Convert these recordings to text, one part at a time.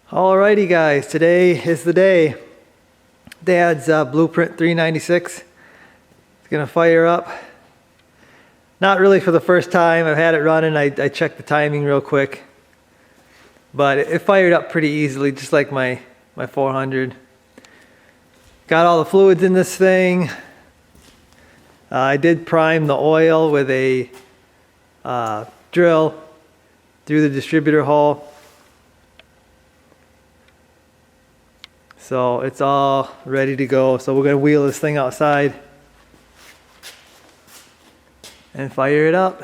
Alrighty guys, today is the day. Dad's BluePrint 396. It's gonna fire up. Not really for the first time. I've had it running. I checked the timing real quick. But it fired up pretty easily, just like my 400. Got all the fluids in this thing. I did prime the oil with a drill through the distributor hole. So it's all ready to go. So we're gonna wheel this thing outside and fire it up.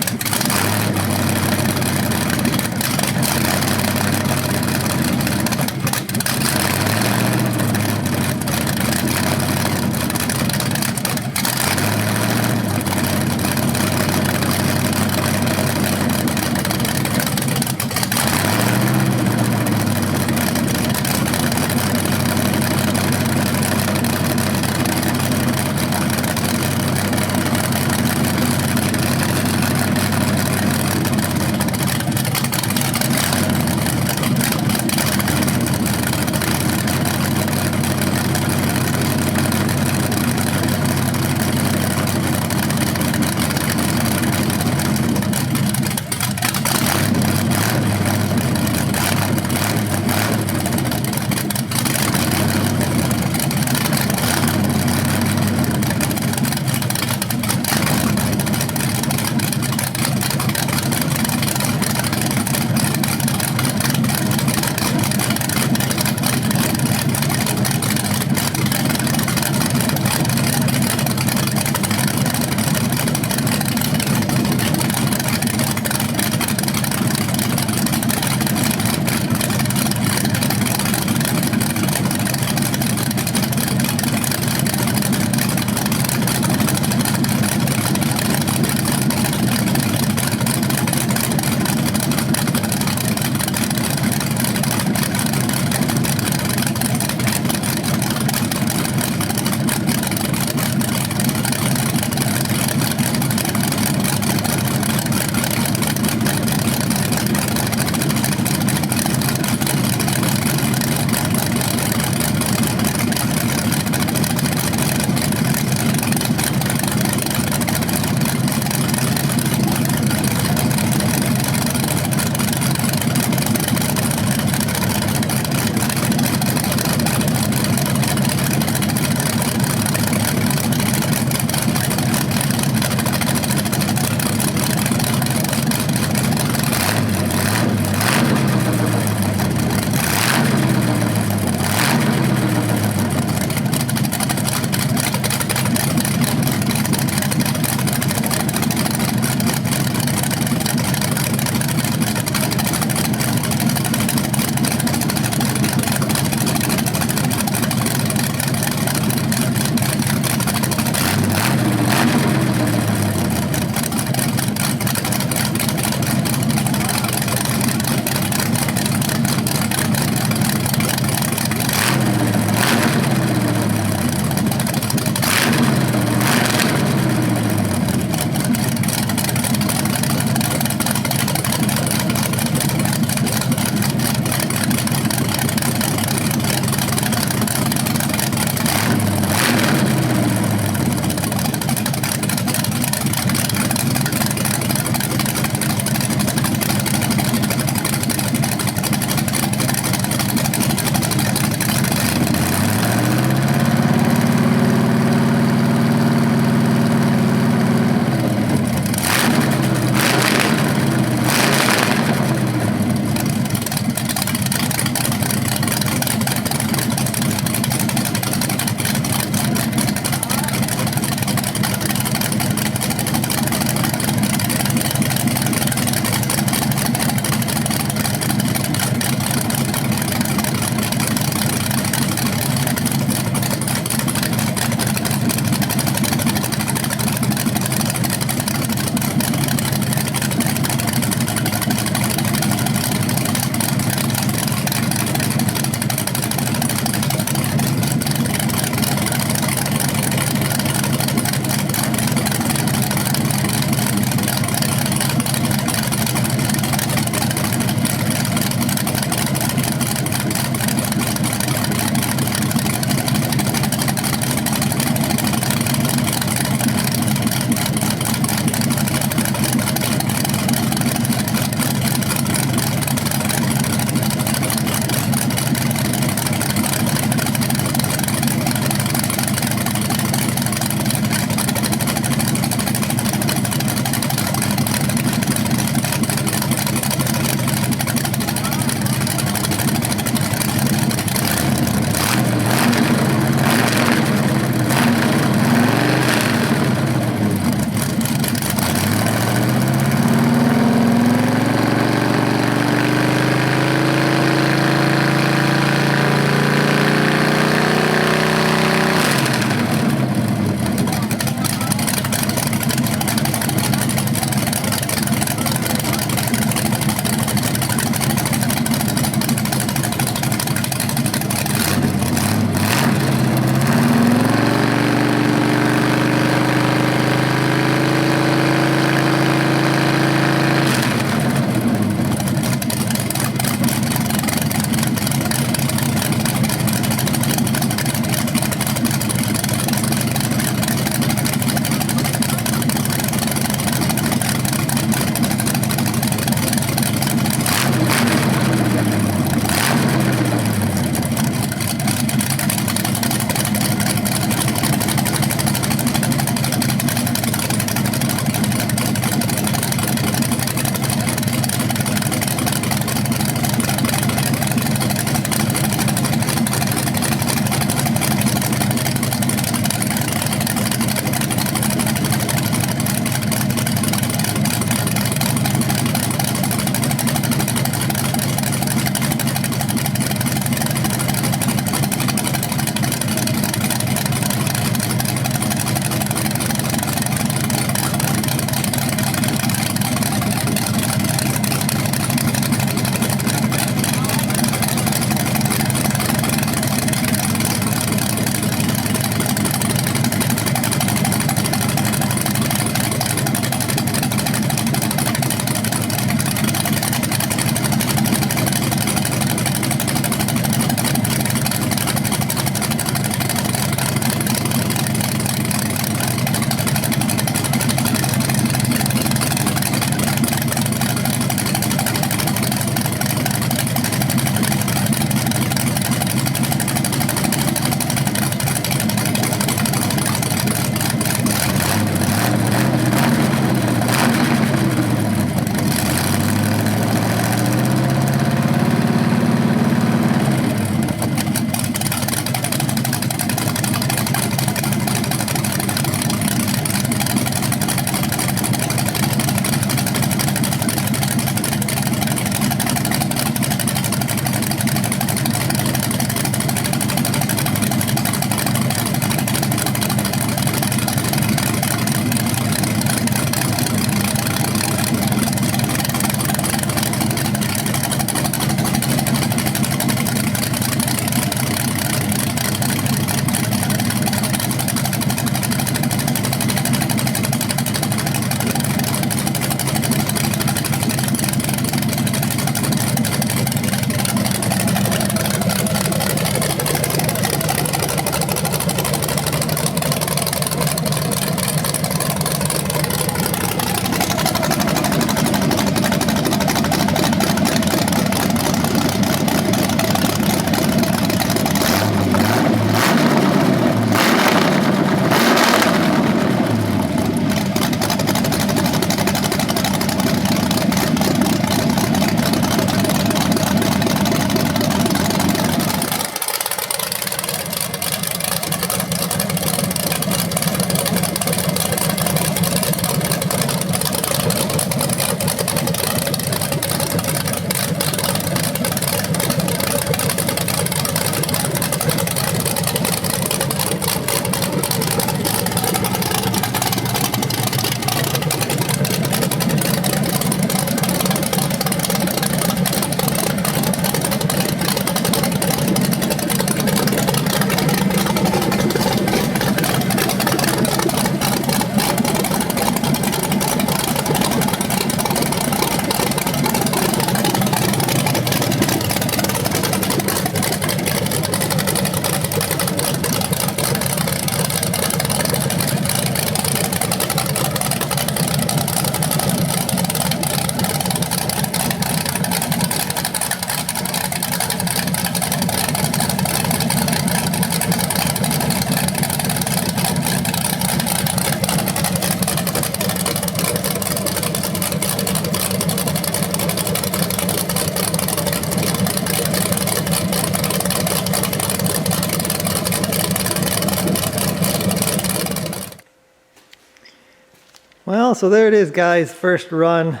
Well, so there it is, guys. First run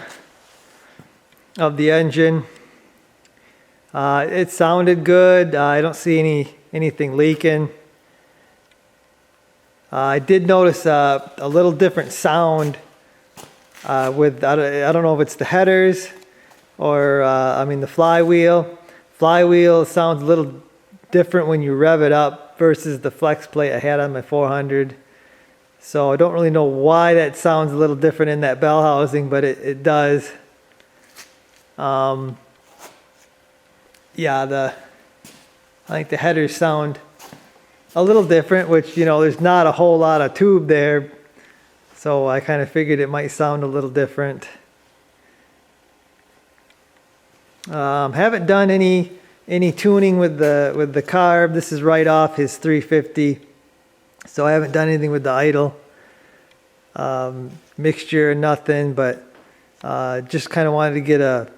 of the engine. It sounded good. I don't see anything leaking. I did notice a little different sound with, I don't know if it's the headers or, the flywheel. Flywheel sounds a little different when you rev it up versus the flex plate I had on my 400. So I don't really know why that sounds a little different in that bell housing, but it does. Yeah, I think the headers sound a little different, which, there's not a whole lot of tube there. So I kind of figured it might sound a little different. Haven't done any tuning with the carb. This is right off his 350. So I haven't done anything with the idle mixture, nothing, but just kind of wanted to get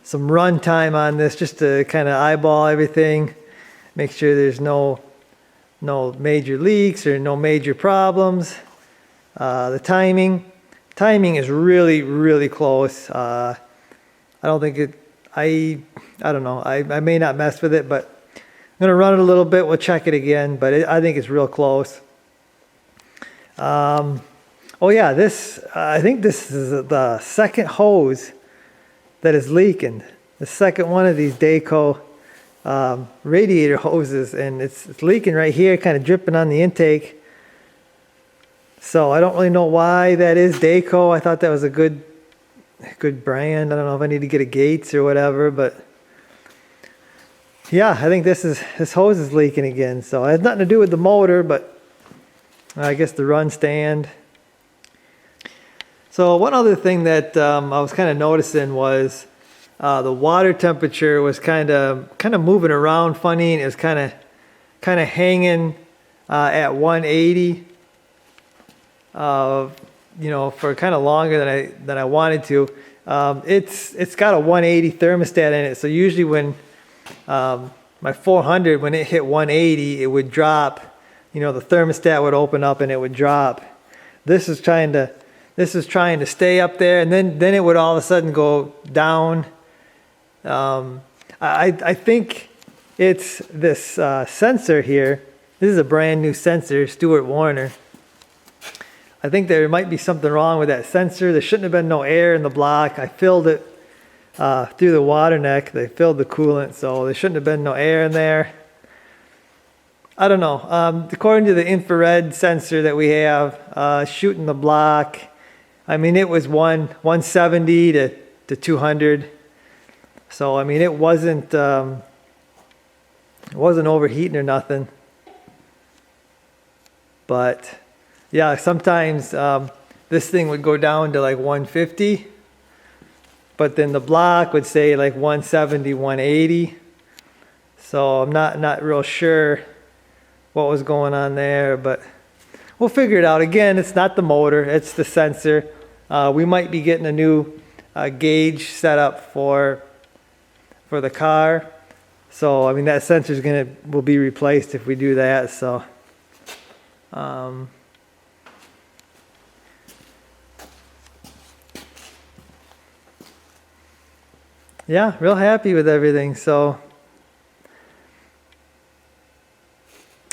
some run time on this, just to kind of eyeball everything, make sure there's no major leaks or no major problems. The timing is really, really close. I don't think I don't know. I may not mess with it, but I'm gonna run it a little bit. We'll check it again, but I think it's real close. Oh yeah, I think this is the second hose that is leaking. The second one of these Dayco radiator hoses, and it's leaking right here, kind of dripping on the intake. So I don't really know why that is Dayco. I thought that was a good brand. I don't know if I need to get a Gates or whatever, but yeah, I think this hose is leaking again. So it has nothing to do with the motor, but I guess the run stand. So one other thing that I was kind of noticing was the water temperature was kind of moving around funny, and it was kind of hanging at 180. For kind of longer than I wanted to. It's got a 180 thermostat in it, so usually when my 400, when it hit 180, it would drop. The thermostat would open up and it would drop. This is trying to stay up there, and then it would all of a sudden go down. I think it's this sensor here. This is a brand new sensor, Stewart Warner. I think there might be something wrong with that sensor. There shouldn't have been no air in the block. I filled it through the water neck. They filled the coolant, so there shouldn't have been no air in there. I don't know. According to the infrared sensor that we have, shooting the block, it was 170 to 200. So it wasn't overheating or nothing. But yeah, sometimes this thing would go down to like 150, but then the block would say like 170, 180. So I'm not real sure what was going on there, but we'll figure it out. Again, it's not the motor, it's the sensor. We might be getting a new gauge set up for the car. So that sensor will be replaced if we do that. So yeah, real happy with everything. So,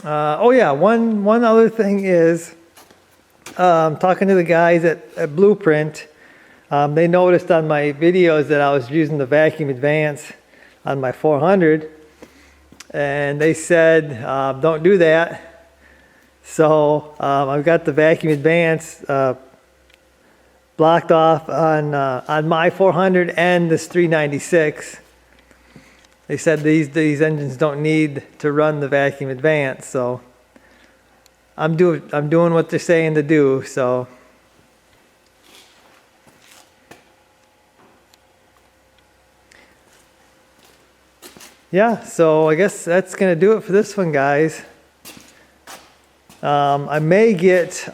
oh yeah, one other thing is, talking to the guys at BluePrint, they noticed on my videos that I was using the vacuum advance on my 400, and they said, don't do that. So I've got the vacuum advance blocked off on my 400 and this 396. They said these engines don't need to run the vacuum advance, so I'm doing what they're saying to do. So yeah, so I guess that's gonna do it for this one, guys. I may get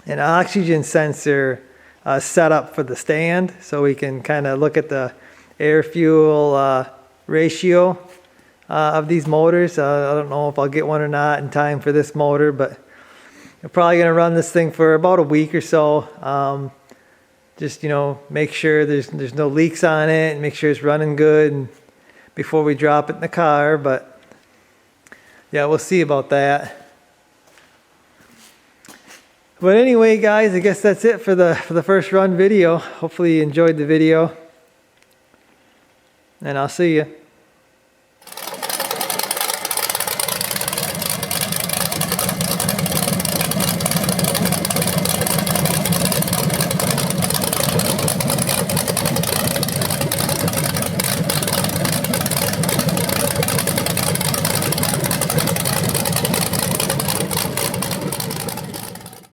an oxygen sensor set up for the stand, so we can kind of look at the air-fuel ratio of these motors. I don't know if I'll get one or not in time for this motor, but I'm probably going to run this thing for about a week or so. Just, you know, make sure there's no leaks on it and make sure it's running good and before we drop it in the car. But yeah, we'll see about that. But anyway, guys, I guess that's it for the first run video. Hopefully you enjoyed the video. And I'll see you.